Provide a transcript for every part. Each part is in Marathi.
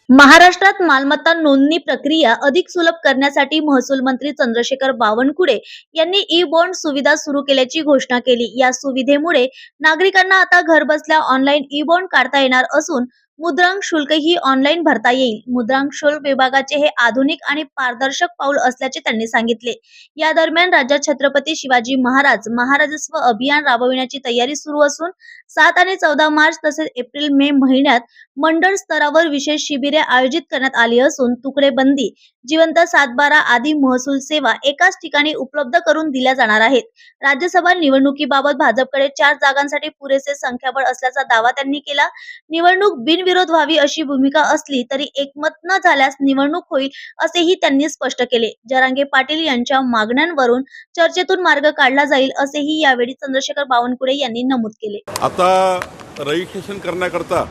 महाराष्ट्रात मालमत्ता नोंदणी प्रक्रिया अधिक सुलभ करण्यासाठी महसूल मंत्री चंद्रशेखर बावनकुळे यांनी ई बॉन्ड सुविधा सुरू केल्याची घोषणा केली। या सुविधेमुळे नागरिकांना आता घरबसल्या ऑनलाईन ई बॉन्ड काढता येणार असून मुद्रांक शुल्कही ऑनलाईन भरता येईल। मुद्रांक शुल्क विभागाचे हे आधुनिक आणि पारदर्शक पाऊल असल्याचे त्यांनी सांगितले। या दरम्यान राज्यात छत्रपती शिवाजी महाराज महाराजस्व अभियान राबविण्याची तयारी सुरू असून 7 आणि 14 मार्च तसेच एप्रिल मे महिन्यात मंडळ स्तरावर विशेष शिबिरे आयोजित करण्यात आली असून तुकडेबंदी, जिवंत सातबारा आदी महसूल सेवा एकाच ठिकाणी उपलब्ध करून दिल्या जाणार आहेत। राज्यसभा निवडणुकीबाबत भाजपकडे 4 जागांसाठी पुरेसे संख्याबळ असल्याचा दावा त्यांनी केला। निवडणूक बिनविरोध व्हावी अशी भूमिका असली तरी एकमत न झाल्यास निवडणूक होईल असेही त्यांनी स्पष्ट केले। जरांगे पाटील यांच्या मागण्यांवरून चर्चेतून मार्ग काढला जाईल असेही यावेळी चंद्रशेखर बावनकुळे यांनी नमूद केले। आता रजिस्ट्रेशन करण्याकरता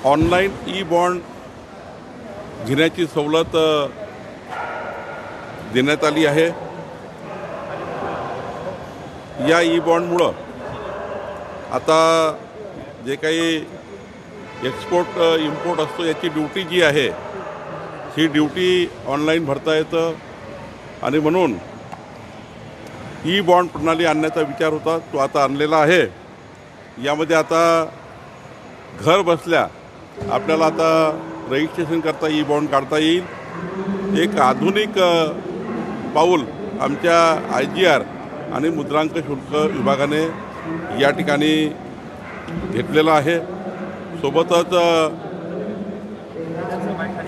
ऑनलाईन ई बॉन्ड घेण्याची सवलत देण्यात आली आहे। या ई बॉन्डमुळं आता जे काही एक्सपोर्ट इम्पोर्ट असतो याची ड्युटी जी आहे ही ड्युटी ऑनलाईन भरता येतं आणि म्हणून ई बॉन्ड प्रणाली आणण्याचा विचार होता, तो आता आणलेला आहे। यामध्ये आता घर बसल्या आपल्याला आता रजिस्ट्रेशन करता ई बॉन्ड काढता येईल। एक आधुनिक पाऊल आमच्या IGR आणि मुद्रांक शुल्क विभागाने या ठिकाणी घेतलेला आहे। सोबतच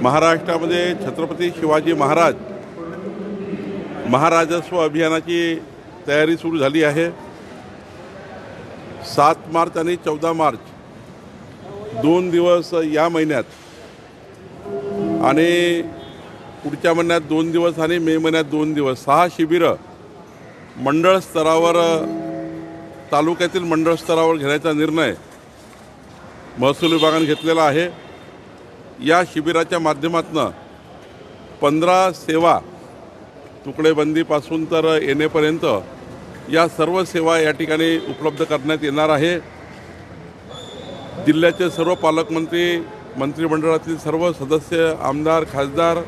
महाराष्ट्रामध्ये छत्रपती शिवाजी महाराज महाराजस्व अभियानाची तयारी सुरू झाली आहे। 7 मार्च आणि 14 मार्च 2 दिवस या महिन्यात आणि पुढच्या महिन्यात 2 दिवस आणि मे महिन्यात 2 दिवस 6 शिबिरं मंडळ स्तरावर तालुक्यातील मंडळ स्तरावर घेण्याचा निर्णय महसूल विभागाने घेतलेला आहे। या शिबिराच्या माध्यमातून 15 सेवा तुकडेबंदीपासून तर येणेपर्यंत या सर्व सेवा या ठिकाणी उपलब्ध करण्यात येणार आहे। जिल्ह्याचे सर्व पालकमंत्री, मंत्रिमंडळातील सर्व सदस्य, आमदार, खासदार,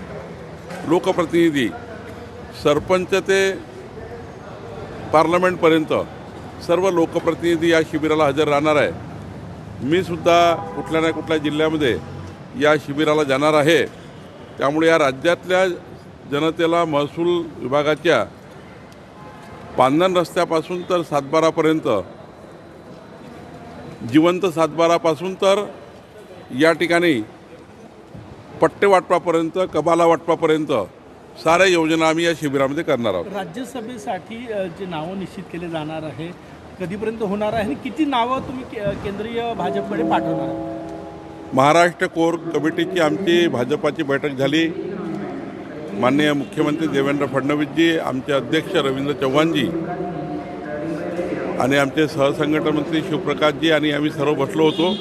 लोकप्रतिनिधी, सरपंच ते पार्लमेंटपर्यंत सर्व लोकप्रतिनिधी या शिबिराला हजर राहणार आहे। मी सुद्धा कुठल्या ना कुठल्या जिल्ह्यामध्ये या शिबिराला जाणार आहे। त्यामुळे या राज्यातल्या जनतेला महसूल विभागाच्या पांधन रस्त्यापासून तर सातबारापर्यंत, जिवंत सातबारापासून तर या ठिकाणी पट्टे वाटपापर्यंत, कबाला वाटपापर्यंत साऱ्या योजना आम्ही या शिबिरामध्ये करणार आहोत। राज्यसभेसाठी जे नावं निश्चित केले जाणार आहे कधीपर्यंत होणार आहे आणि किती नावं तुम्ही केंद्रीय भाजपकडे पाठवणार? महाराष्ट्र कोर कमिटीची आमची भाजपाची बैठक झाली। माननीय मुख्यमंत्री देवेंद्र फडणवीसजी, आमचे अध्यक्ष रवींद्र चव्हाणजी आणि आमचे सहसंघटन मंत्री शिवप्रकाशजी आणि आम्ही सर्व बसलो होतो।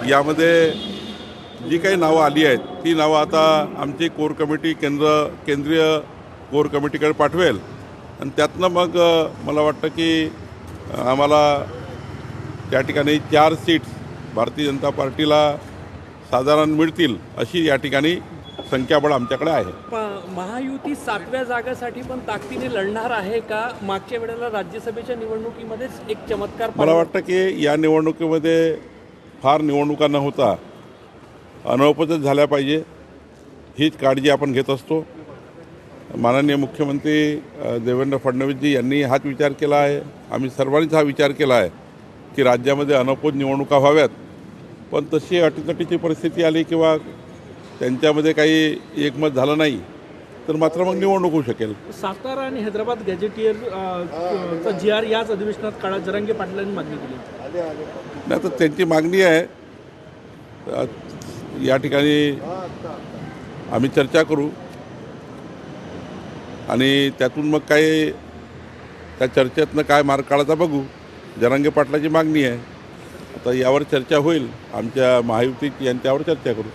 यामध्ये जी काही नावं आली आहेत ती नावं आता आमची कोर कमिटी केंद्रीय कोर कमिटीकडे पाठवेल आणि त्यातनं मग मला वाटतं की आम्हाला त्या ठिकाणी 4 सीट्स भारतीय जनता पार्टीला साधारण मिळतील अशी या ठिकाणी संख्याबळ आमच्याकडे आहे। महायुती 7व्या जागासाठी पण ताकदीने लढणार आहे का? मागच्या वेळेला राज्यसभेच्या निवडणुकीमध्येच एक चमत्कार मला वाटतं की या निवडणुकीमध्ये फार निवडणुका न होता अनौपचारिक झाल्या पाहिजे हीच काळजी आपण घेत असतो। माननीय मुख्यमंत्री देवेंद्र फडणवीसजी यांनी हाच विचार केला आहे, आम्ही सर्वांनीच हा विचार केला आहे की राज्यामध्ये अनौपचारिक निवडणुका व्हाव्यात, पण तशी अटीतटीची परिस्थिती आली किंवा त्यांच्यामध्ये काही एकमत झालं नाही तर मात्र मग निवडणूक होऊ शकेल। सातारा आणि हैदराबाद गॅजेटियर GR याच अधिवेशनात काळा जरांगे पाटलांनी मागणी केली नाही तर त्यांची मागणी आहे, या ठिकाणी आम्ही चर्चा करू आणि त्यातून मग काय त्या चर्चेतनं काय मार्ग काढायचा बघू। जरांगे पाटलाची मागणी आहे, आता यावर चर्चा होईल, आमच्या महायुतीची यांच्यावर चर्चा करू।